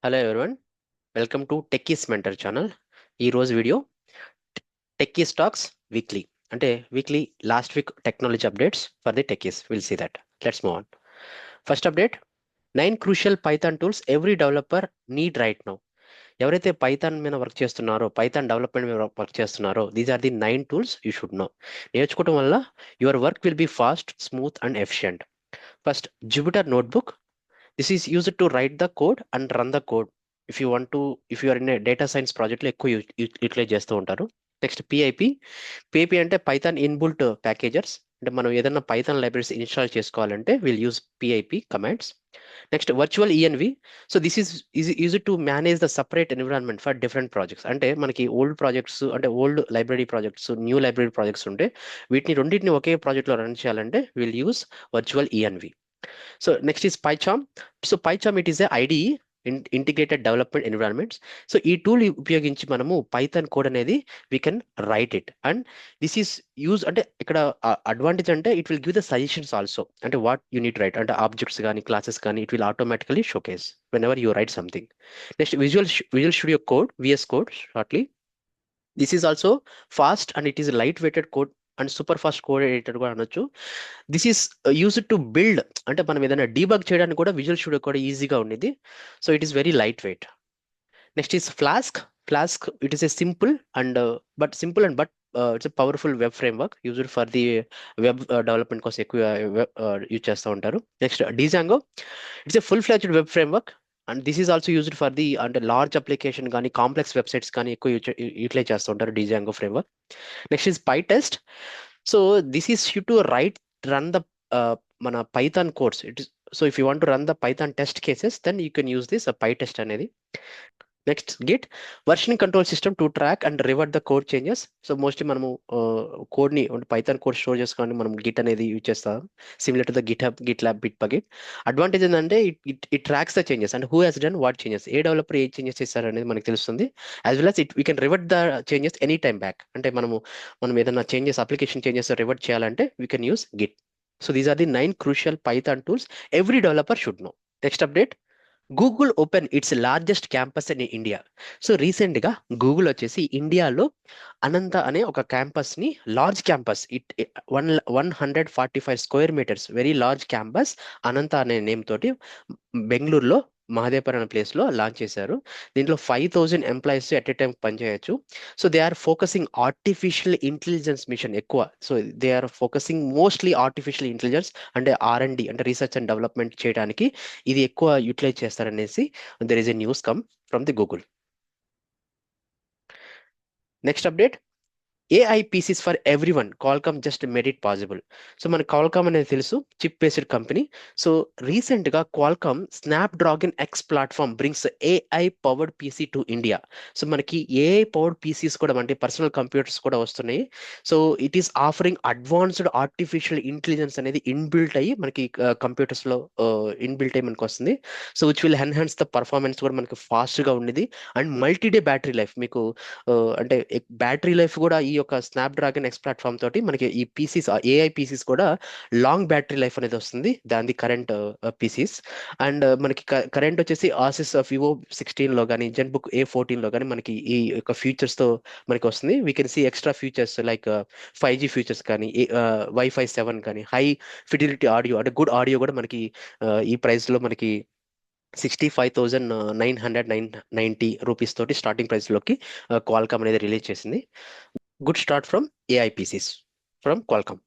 Hello everyone, welcome to techies mentor channel. ఈరోజు video techies talks weekly, అంటే weekly last week technology updates for the techies. Will see that. Let's move on. First update, 9 crucial Python tools every developer need right now. ఎవరైతే Python మీద work చేస్తున్నారో, Python development మీద work చేస్తున్నారో, these are the 9 tools you should know. నేర్చుకోవడం వల్ల your work will be fast, smooth and efficient. First, Jupyter notebook. This is used to write the code and run the code. If you are in a data science project లో ఎక్కువ utilise చేస్తూ ఉంటారు. Next PIP అంటే Python inbuilt ప్యాకేజర్స్. అంటే మనం ఏదైనా Python libraries install చేసుకోవాలంటే will use PIP commands. Next virtual ENV. So this is use to manage the separate environment for different projects. అంటే మనకి ఓల్డ్ ప్రాజెక్ట్స్, అంటే old library projects, new library projects ఉంటే వీటిని రెండింటిని ఒకే ప్రాజెక్ట్లో రన్ చేయాలంటే will use virtual ENV. So next is PyCharm. So PyCharm, it is a IDE, integrated development environments. So ఈ tool ఉపయోగించి మనము పైథాన్ కోడ్ అనేది we can write it. And this is use, అంటే ఇక్కడ అడ్వాంటేజ్ అంటే it will give the suggestions also. అంటే what unit right, అంటే objects కానీ క్లాసెస్ కానీ it will automatically showcase whenever you write something. Next Visual Studio Code, VS Code shortly. This is also fast and it is light weighted code and super fast code editor కూడా అనొచ్చు. This is used to build, అంటే మనం ఏదైనా debug చేయడానికి కూడా visual studio కూడా ఈజీగా ఉండేది. So it is very light weight. Next is flask. It is a simple and but it's powerful web framework used for the web development కోసం ఎక్కువ యూజ్ చేస్తూ ఉంటారు. Next Django. It's a full fledged web framework and this is also used for the, అంటే large application కానీ complex websites కానీ ఎక్కువ utilise చేస్తూ ఉంటారు Django framework. Next is PyTest. So this is you to run the మన Python codes. So if you want to run the Python test cases then you can use this PyTest అనేది. Next Git, versioning control system to track and revert the code changes. So mostly మనము కోడ్ని, Python code store చేసుకోవడానికి మనం Git అనేది use చేస్తాం, similar to the GitLab Bitbucket. Advantage ఏంటంటే it tracks the changes and who has done what changes, ఏ developer ఏ changes చేస్తారు అనేది మనకు తెలుస్తుంది. As well as we can revert the changes any time back. అంటే మనం ఏదైనా చేంజెస్, అప్లికేషన్ చేంజెస్ రివర్ట్ చేయాలంటే we can use git. So these are the 9 crucial Python tools every developer should know. Next update, Google open its largest campus in India. So రీసెంట్గా Google వచ్చేసి ఇండియాలో అనంత అనే ఒక క్యాంపస్ని, large campus, 145 square metres, very large campus Ananta అనే name తోటి బెంగళూరులో మహదేవపురం అనే ప్లేస్లో లాంచ్ చేశారు. దీంట్లో 5,000 ఎంప్లాయీస్ ఎట్ ఏ టైం పనిచేయచ్చు. So they are focusing artificial intelligence mission ఎక్కువ. So they are focusing mostly artificial intelligence అంటే R&D, అంటే రీసెర్చ్ అండ్ డెవలప్మెంట్ చేయడానికి ఇది ఎక్కువ యూటిలైజ్ చేస్తారనేసి there is a news come from the Google. Next update, AI PCs for everyone, Qualcomm just made it possible. So మన Qualcomm అనేది తెలుసు, chip based company. So రీసెంట్గా Qualcomm Snapdragon X platform brings AI powered PC to India. So మనకి AI powered PCs కూడా, అంటే personal computers కూడా వస్తున్నాయి. So it is offering advanced artificial intelligence అనేది ఇన్బిల్ట్ అయ్యి మనకి కంప్యూటర్స్లో ఇన్బిల్ట్ అయ్యి మనకు వస్తుంది. So which will enhance the performance కూడా మనకి ఫాస్ట్గా ఉండేది. అండ్ మల్టీడే బ్యాటరీ లైఫ్, మీకు అంటే బ్యాటరీ లైఫ్ కూడా ఈ యొక్క స్నాప్డ్రాగన్ X ప్లాట్ఫామ్ తోటి మనకి ఈ పీసీస్, AI పీసీస్ కూడా లాంగ్ బ్యాటరీ లైఫ్ అనేది వస్తుంది దాని కరెంట్ పీసీస్. అండ్ మనకి కరెంట్ వచ్చేసి ఆసిస్ వివో 16లో కానీ జెన్బుక్ A14లో కానీ మనకి ఈ యొక్క ఫీచర్స్తో మనకి వస్తుంది. We can see extra features like 5G features కానీ, Wi-Fi 7 కానీ, హై ఫిడిలిటీ ఆడియో, అంటే గుడ్ ఆడియో కూడా మనకి ఈ ప్రైస్లో మనకి 65,990 రూపీస్ తోటి స్టార్టింగ్ ప్రైస్లోకి క్వాల్కామ్ అనేది రిలీజ్ చేసింది. Good start from AI PCs from Qualcomm.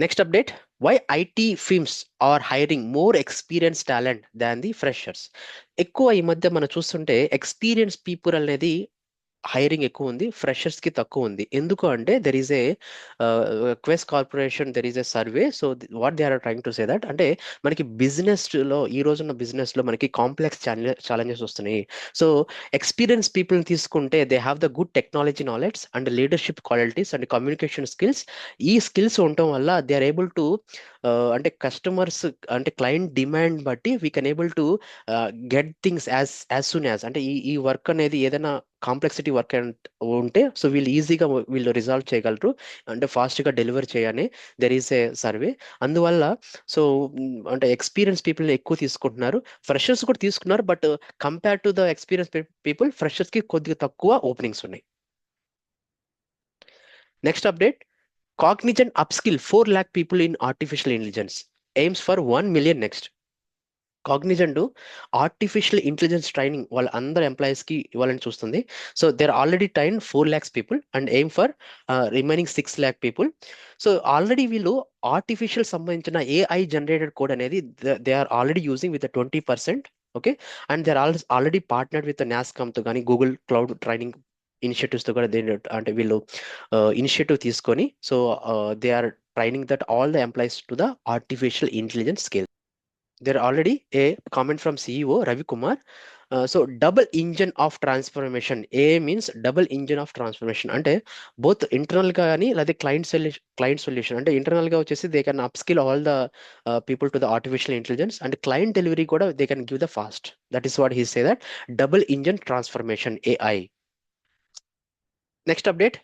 Next update, why IT firms are hiring more experience talent than the freshers. ఎక్కువ ఈ మధ్య మనం చూస్తుంటే ఎక్స్పీరియన్స్ పీపుల్ అనేది హైరింగ్ ఎక్కువ ఉంది, ఫ్రెషర్స్ కి తక్కువ ఉంది. ఎందుకు అంటే there is a quest corporation, there is a survey. So what they are trying to say that, అంటే మనకి బిజినెస్ లో, ఈ రోజున్న బిజినెస్ లో మనకి కాంప్లెక్స్ ఛాలెంజెస్ వస్తున్నాయి. సో ఎక్స్పీరియన్స్ పీపుల్ని తీసుకుంటే they have the good technology knowledge and leadership qualities and communication skills. ఈ స్కిల్స్ ఉండటం వల్ల దే ఆర్ ఏబుల్ టు అంటే కస్టమర్స్ అంటే క్లయింట్ డిమాండ్ బట్టి we can able to get things as soon as, అంటే ఈ వర్క్ అనేది ఏదైనా కాంప్లెక్సిటీ వర్క్ ఉంటే సో వీళ్ళు ఈజీగా వీళ్ళు రిజాల్వ్ చేయగలరు, అంటే ఫాస్ట్గా డెలివర్ చేయని దెర్ ఈస్ ఏ సర్వే. అందువల్ల సో అంటే ఎక్స్పీరియన్స్ పీపుల్ని ఎక్కువ తీసుకుంటున్నారు, ఫ్రెషర్స్ కూడా తీసుకున్నారు, but compare to the experience people ఫ్రెషర్స్కి కొద్దిగా తక్కువ ఓపెనింగ్స్ ఉన్నాయి. Next update, Cognizant upskill 4 lakh people in artificial intelligence, aims for 1 million next. Cognizant artificial intelligence training వాళ్ళ అందరు ఎంప్లాయీస్కి ఇవ్వాలని చూస్తుంది. So they are already train 4 lakhs people and aim for remaining 6 lakh people. So already వీళ్ళు artificial సంబంధించిన AI generated code అనేది they are already using with 20%. Okay, and they are already partnered with నాస్కామ్తో కానీ Google cloud training ఇనిషియేటివ్స్తో కూడా అంటే వీళ్ళు initiative తీసుకొని so they are training that all the employees to the artificial intelligence skill. There already a comment from CEO Ravi Kumar. So double engine of transformation. A means double engine of transformation. అంటే both internal గా కానీ లేదా client solution. అంటే internal గా వచ్చేసి they can upskill all the people to the artificial intelligence, and client delivery కూడా they can give the fast. That is what he say, that double engine transformation AI. Next update,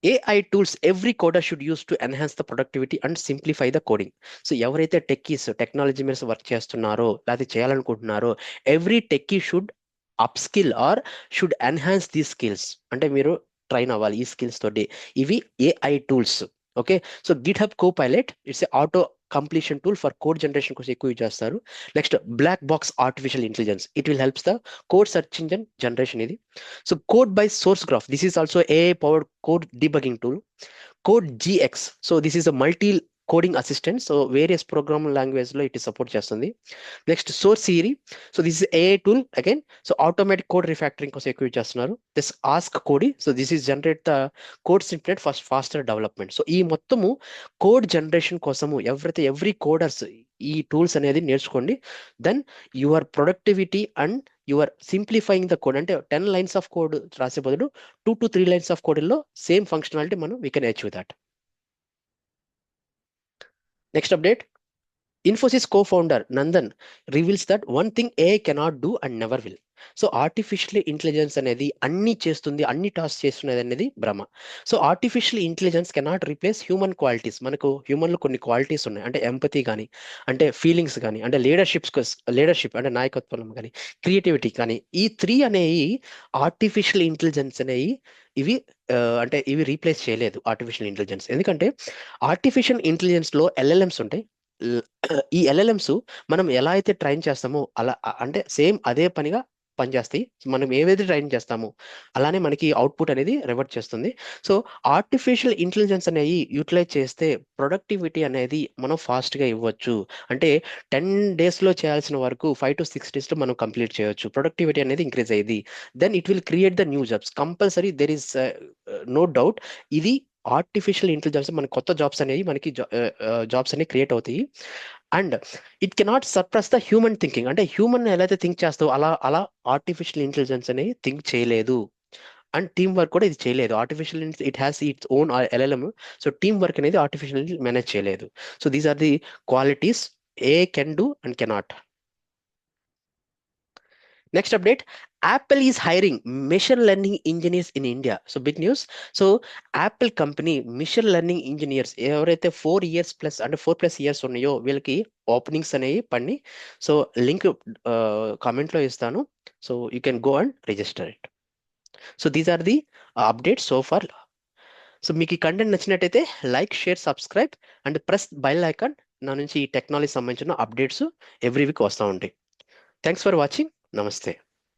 AI tools every coder should use to enhance the productivity and simplify the coding. సో ఎవరైతే techies technology మీద work చేస్తున్నారో లేకపోతే చేయాలనుకుంటున్నారో every techie should upskill or should enhance the skills, అంటే మీరు train అవ్వాలి ఈ స్కిల్స్ తోటి. ఇవి AI tools. Okay, so GitHub Copilot it's a auto completion tool for code generation కోసం ఎక్కువ యూజ్ చేస్తారు. Next black box artificial intelligence, it will helps the code search engine generation ఇది. So code by Sourcegraph, this is also AI powered code debugging tool. Code GX, so this is a multi coding assistant, so various programming language లో it is support చేస్తుంది. Next Sourcery, so this is AI tool again, so automatic code refactoring కోసం ఎక్కువ use చేస్తున్నారు. This AskCodi, so this is generate the code snippet for faster development. So ఈ మొత్తము code generation కోసము ఎవరైతే every coders ఈ tools అనేది నేర్చుకోండి, then your productivity and your simplifying the code, అంటే 10 lines ఆఫ్ కోడ్ రాసే బదులు 2 to 3 lines ఆఫ్ కోడ్లో సేమ్ ఫంక్షనాలిటీ మనం we can achieve that. Next update, Infosys co-founder Nandan reveals that one thing AI cannot do and never will. So artificial intelligence అనేది అన్ని చేస్తుంది, అన్ని task చేస్తున్నది అనేది భ్రమ. So artificial intelligence cannot replace human qualities. మనకు హ్యూమన్లో కొన్ని క్వాలిటీస్ ఉన్నాయి, అంటే ఎంపతి కానీ, అంటే ఫీలింగ్స్ కానీ, అంటే లీడర్షిప్ అంటే నాయకత్వం కానీ, క్రియేటివిటీ కానీ, ఈ 3 అనేవి ఆర్టిఫిషియల్ ఇంటెలిజెన్స్ అనేవి ఇవి అంటే ఇవి రీప్లేస్ చేయలేదు ఆర్టిఫిషియల్ ఇంటెలిజెన్స్. ఎందుకంటే ఆర్టిఫిషియల్ ఇంటెలిజెన్స్లో LLMs ఉంటాయి. ఈ LLMs మనం ఎలా అయితే ట్రైన్ చేస్తామో అలా అంటే సేమ్ అదే పనిగా పనిచేస్తాయి. మనం ఏవైతే ట్రైన్ చేస్తామో అలానే మనకి అవుట్పుట్ అనేది రివర్ట్ చేస్తుంది. సో ఆర్టిఫిషియల్ ఇంటెలిజెన్స్ అనేవి యూటిలైజ్ చేస్తే ప్రొడక్టివిటీ అనేది మనం ఫాస్ట్గా ఇవ్వచ్చు. అంటే 10 daysలో చేయాల్సిన వరకు 5 to 6 daysలో మనం కంప్లీట్ చేయొచ్చు. ప్రొడక్టివిటీ అనేది ఇంక్రీజ్ అయ్యింది, then it will create the new jobs. Compulsory there is no doubt, ఇది ఆర్టిఫిషియల్ ఇంటెలిజెన్స్ మన కొత్త జాబ్స్ అనేవి మనకి జాబ్స్ అనేవి క్రియేట్ అవుతాయి. And it cannot suppress the human thinking, అంటే హ్యూమన్ ఎలా అయితే థింక్ చేస్తావో అలా ఆర్టిఫిషియల్ ఇంటెలిజెన్స్ అనేది థింక్ చేయలేదు. అండ్ టీమ్ వర్క్ కూడా ఇది చేయలేదు. Artificial it has its own LLM, so team work అనేది ఆర్టిఫిషియల్ మేనేజ్ చేయలేదు. So these are the qualities A can do and cannot. Next update, Apple is hiring machine learning engineers in India. So big news. So Apple company machine learning engineers ఎవరైతే 4 years plus అంటే 4+ years ఉన్నాయో వీళ్ళకి openings అనేవి పడి. So link కామెంట్లో ఇస్తాను, so you can go and register it. So these are the updates so far. So మీకు ఈ కంటెంట్ నచ్చినట్టయితే like, share, subscribe and press bell icon. నా నుంచి ఈ టెక్నాలజీ సంబంధించిన అప్డేట్స్ ఎవ్రీ వీక్ వస్తూ ఉంటాయి. Thanks for watching. నమస్తే.